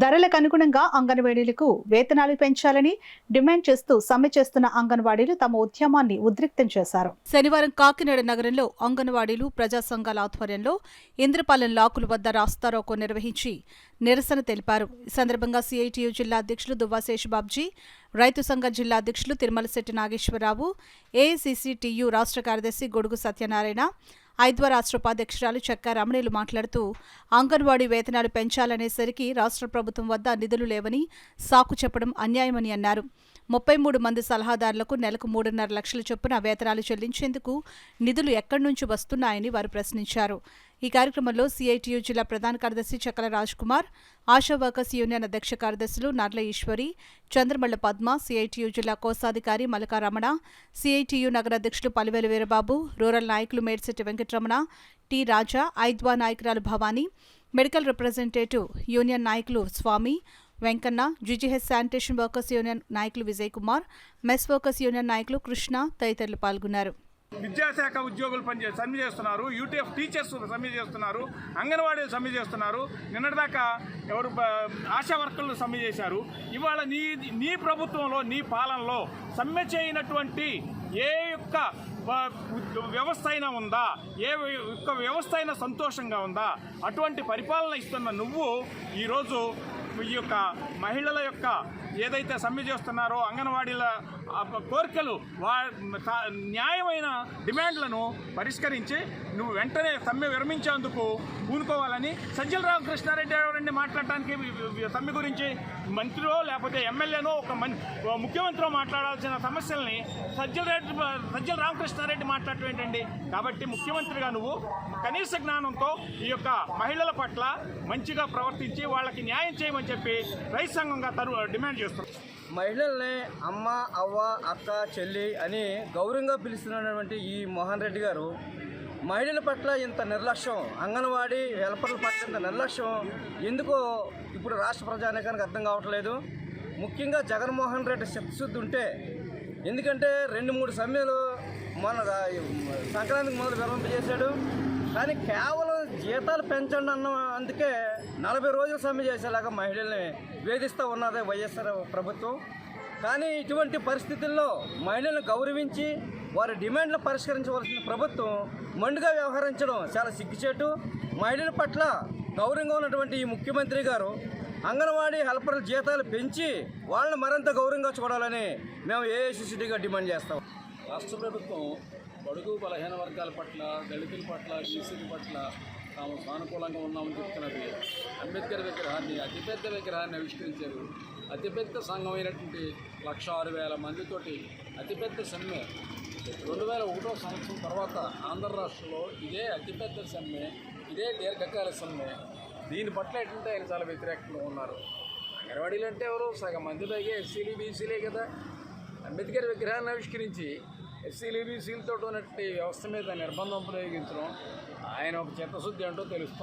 ధరలకు అనుగుణంగా అంగన్వాడీలకు వేతనాలు పెంచాలని డిమాండ్ చేస్తూ సమ్మె చేస్తున్న అంగన్వాడీలు తమ ఉద్యమాన్ని ఉద్రిక్తం చేశారు. శనివారం కాకినాడ నగరంలో అంగన్వాడీలు ప్రజా సంఘాల ఆధ్వర్యంలో ఇంద్రపాలెం లాకుల వద్ద రాస్తారోకో నిర్వహించి నిరసన తెలిపారు. ఈ సందర్భంగా సిఐటియు జిల్లా అధ్యక్షులు దువ్వా శేషబాబ్జీ, రైతు సంఘ జిల్లా అధ్యక్షులు తిరుమలశెట్టి నాగేశ్వరరావు, ఏఐసిసిటియు రాష్ట్ర కార్యదర్శి గొడుగు సత్యనారాయణ, ఐద్వా రాష్ట్ర ఉపాధ్యక్షురాలు చెక్కా రమణీలు మాట్లాడుతూ అంగన్వాడీ వేతనాలు పెంచాలనేసరికి రాష్ట్ర ప్రభుత్వం వద్ద నిధులు లేవని సాకు చెప్పడం అన్యాయమని అన్నారు. 33 మంది సలహాదారులకు నెలకు 3.5 లక్షల చొప్పున వేతనాలు చెల్లించేందుకు నిధులు ఎక్కడి నుంచి వస్తున్నాయని వారు ప్రశ్నించారు. ఈ కార్యక్రమంలో సిఐటియు జిల్లా ప్రధాన కార్యదర్శి చక్కల రాజ్కుమార్, ఆశా వర్కర్స్ యూనియన్ అధ్యక్ష కార్యదర్శులు నర్ల ఈశ్వరి, చంద్రమళ్ల పద్మ, సిఐటియు జిల్లా కోశాధికారి మలకా రమణ, సిఐటియు నగర అధ్యక్షులు పలివేలు వీరబాబు, రూరల్ నాయకులు మేడ్శెట్టి వెంకటరమణ, టి రాజా, ఐద్వా నాయకురాలు భవానీ, మెడికల్ రిప్రజెంటేటివ్ యూనియన్ నాయకులు Swami, Venkanna, GGH sanitation workers union నాయకులు Vijay Kumar, mess workers union నాయకులు కృష్ణ తదితరులు పాల్గొన్నారు. విద్యాశాఖ ఉద్యోగులు సమ్మె చేస్తున్నారు, యూటీఎఫ్ టీచర్స్ సమ్మె చేస్తున్నారు, అంగన్వాడీలు సమ్మె చేస్తున్నారు. నిన్నటిదాకా ఎవరు ఆశా వర్కర్లు సమ్మె చేశారు. ఇవాళ నీ ప్రభుత్వంలో, నీ పాలనలో సమ్మె చేయనటువంటి ఏ యొక్క వ్యవస్థ అయినా ఉందా? ఏ యొక్క వ్యవస్థ అయినా సంతోషంగా ఉందా? అటువంటి పరిపాలన ఇస్తున్న నువ్వు ఈరోజు ఈ యొక్క మహిళల యొక్క ఏదైతే సమ్మె చేస్తున్నారో అంగన్వాడీల కోరికలు న్యాయమైన డిమాండ్లను పరిష్కరించి నువ్వు వెంటనే సమ్మె విరమించేందుకు పూనుకోవాలని సజ్జల రామకృష్ణారెడ్డి ఎవరండి మాట్లాడటానికి సమ్మె గురించి? మంత్రిలో లేకపోతే ఎమ్మెల్యేనో ఒక ముఖ్యమంత్రిలో మాట్లాడాల్సిన సమస్యల్ని సజ్జల రామకృష్ణారెడ్డి మాట్లాడటం ఏంటండి? కాబట్టి ముఖ్యమంత్రిగా నువ్వు కనీస జ్ఞానంతో ఈ యొక్క మహిళల పట్ల మంచిగా ప్రవర్తించి వాళ్ళకి న్యాయం చేయమని చెప్పి రైతు సంఘంగా డిమాండ్ చేస్తున్నాం. మహిళల్ని అమ్మ, అవ్వ, అక్క, చెల్లి అని గౌరవంగా పిలుస్తున్నటువంటి ఈ మోహన్ రెడ్డి గారు మహిళల పట్ల ఇంత నిర్లక్ష్యం, అంగన్వాడీ హెల్పర్ల పట్ల ఇంత నిర్లక్ష్యం ఎందుకో ఇప్పుడు రాష్ట్ర ప్రజానీకానికి అర్థం కావట్లేదు. ముఖ్యంగా జగన్మోహన్ రెడ్డి చిత్తశుద్ధి ఉంటే, ఎందుకంటే 2-3 సమ్మెలు మన సంక్రాంతికి మొదలు విరమింపజేశాడు. కానీ కేవలం జీతాలు పెంచండి అన్న అందుకే 40 రోజులు సమ్మె చేసేలాగా మహిళల్ని వేధిస్తూ ఉన్నది వైఎస్ఆర్ ప్రభుత్వం. కానీ ఇటువంటి పరిస్థితుల్లో మహిళలను గౌరవించి వారి డిమాండ్లు పరిష్కరించవలసిన ప్రభుత్వం మొండిగా వ్యవహరించడం చాలా సిగ్గుచేటు. మహిళల పట్ల గౌరవంగా ఉన్నటువంటి ఈ ముఖ్యమంత్రి గారు అంగన్వాడీ హెల్పర్ల జీతాలు పెంచి వాళ్ళని మరింత గౌరవంగా చూడాలని మేము ఏఐసిసిటిగా డిమాండ్ చేస్తాం. రాష్ట్ర ప్రభుత్వం బడుగు బలహీన వర్గాల పట్ల, దళితుల పట్ల, బీసీల పట్ల తాము సానుకూలంగా ఉన్నామని చెప్తున్నది. అంబేద్కర్ విగ్రహాన్ని, అతిపెద్ద విగ్రహాన్ని ఆవిష్కరించారు. అతిపెద్ద సంఘమైనటువంటి 106,000 మందితోటి అతిపెద్ద సమ్మె 2001 సంవత్సరం తర్వాత ఆంధ్ర రాష్ట్రంలో ఇదే అతిపెద్ద సమ్మె, ఇదే దీర్ఘకాల సమ్మె. దీని పట్ల ఏంటంటే ఆయన చాలా వ్యతిరేకంగా ఉన్నారు. అంగన్వాడీలు అంటే ఎవరు? సగం మంది పైగా ఎస్సీలు, బీసీలే కదా. అంబేద్కర్ విగ్రహాన్ని ఆవిష్కరించి ఎస్సీలు, బీసీలతో ఉన్నటువంటి వ్యవస్థ మీద నిర్బంధం ప్రయోగించడం ఆయన ఒక చిత్తశుద్ధి అంటూ తెలుస్తాం.